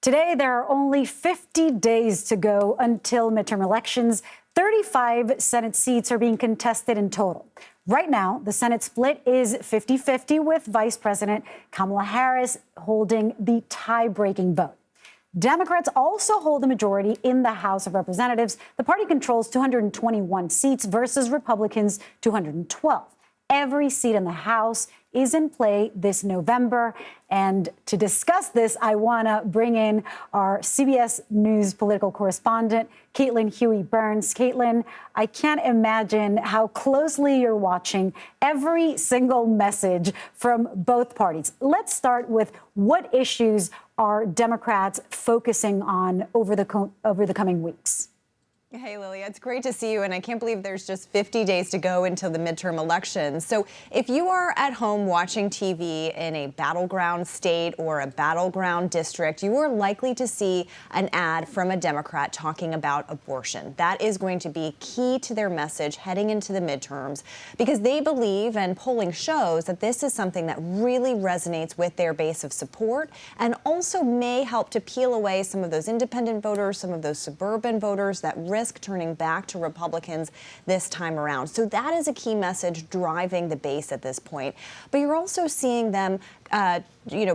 Today, there are only 50 days to go until midterm elections. 35 Senate seats are being contested in total. Right now, the Senate split is 50-50 with Vice President Kamala Harris holding the tie-breaking vote. Democrats also hold the majority in the House of Representatives. The party controls 221 seats versus Republicans' 212. Every seat in the House is in play this November. And to discuss this, I want to bring in our CBS News political correspondent, Caitlin Huey-Burns. Caitlin, I can't imagine how closely you're watching every single message from both parties. Let's start with what issues are Democrats focusing on over the coming weeks? Hey, Lilia, it's great to see you, and I can't believe there's just 50 days to go until the midterm elections. So if you are at home watching TV in a battleground state or a battleground district, you are likely to see an ad from a Democrat talking about abortion. That is going to be key to their message heading into the midterms because they believe, and polling shows, that this is something that really resonates with their base of support and also may help to peel away some of those independent voters, some of those suburban voters that risk turning back to Republicans this time around. So that is a key message driving the base at this point. But you're also seeing them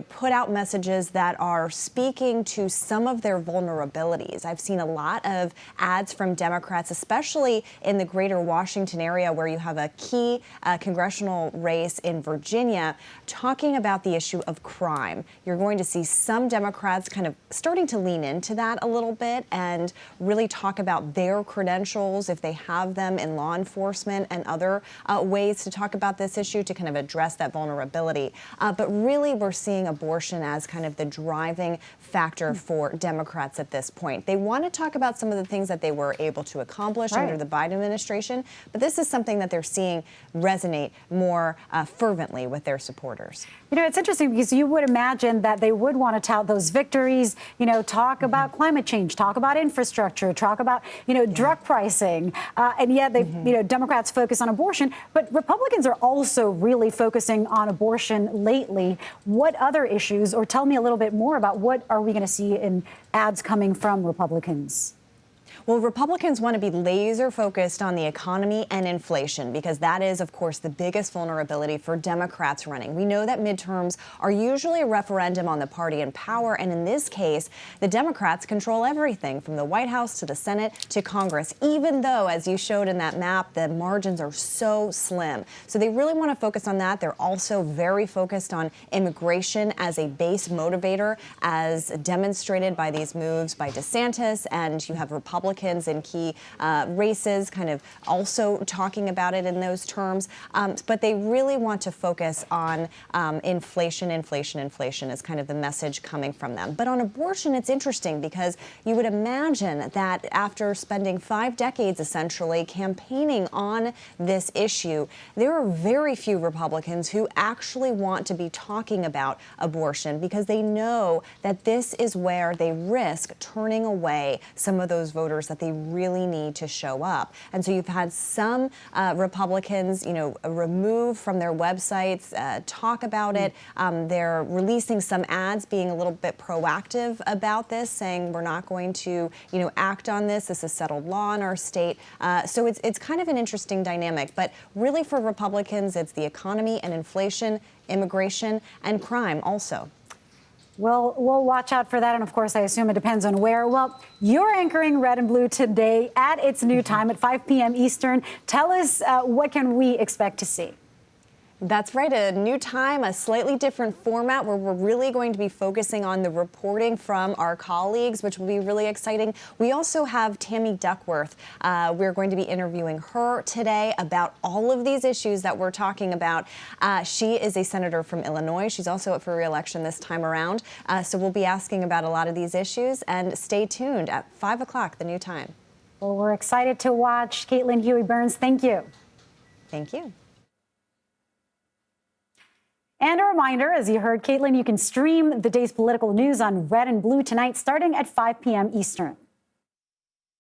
put out messages that are speaking to some of their vulnerabilities. I've seen a lot of ads from Democrats, especially in the greater Washington area where you have a key congressional race in Virginia, talking about the issue of crime. You're going to see some Democrats kind of starting to lean into that a little bit and really talk about their credentials, if they have them in law enforcement, and other ways to talk about this issue to kind of address that vulnerability. But really, we're seeing abortion as kind of the driving factor for Democrats at this point. They want to talk about some of the things that they were able to accomplish under the Biden administration, but this is something that they're seeing resonate more fervently with their supporters. You know, it's interesting because you would imagine that they would want to tout those victories, talk about climate change, talk about infrastructure, talk about, drug pricing, and yet they, Democrats focus on abortion, but Republicans are also really focusing on abortion lately. What other issues, or tell me a little bit more about what are we going to see in ads coming from Republicans? Well, Republicans want to be laser focused on the economy and inflation because that is, of course, the biggest vulnerability for Democrats running. We know that midterms are usually a referendum on the party in power. And in this case, the Democrats control everything from the White House to the Senate to Congress, even though, as you showed in that map, the margins are so slim. So they really want to focus on that. They're also very focused on immigration as a base motivator, as demonstrated by these moves by DeSantis. And you have Republicans in key races kind of also talking about it in those terms. But they really want to focus on inflation is kind of the message coming from them. But on abortion, it's interesting because you would imagine that after spending 5 decades essentially campaigning on this issue, there are very few Republicans who actually want to be talking about abortion because they know that this is where they risk turning away some of those voters that they really need to show up. And so you've had some Republicans, remove from their websites, talk about it. They're releasing some ads being a little bit proactive about this, saying we're not going to, act on this. This is settled law in our state. So it's kind of an interesting dynamic. But really for Republicans, it's the economy and inflation, immigration, and crime also. Well, we'll watch out for that. And of course, I assume it depends on where. Well, you're anchoring Red and Blue today at its new time at 5 p.m. Eastern. Tell us what can we expect to see? That's right, a new time, a slightly different format where we're really going to be focusing on the reporting from our colleagues, which will be really exciting. We also have Tammy Duckworth. We're going to be interviewing her today about all of these issues that we're talking about. She is a senator from Illinois. She's also up for re-election this time around. So we'll be asking about a lot of these issues, and stay tuned at 5 o'clock, the new time. Well, we're excited to watch. Caitlin Huey-Burns, thank you. Thank you. And a reminder, as you heard Caitlin, you can stream the day's political news on Red and Blue tonight starting at 5 p.m. Eastern.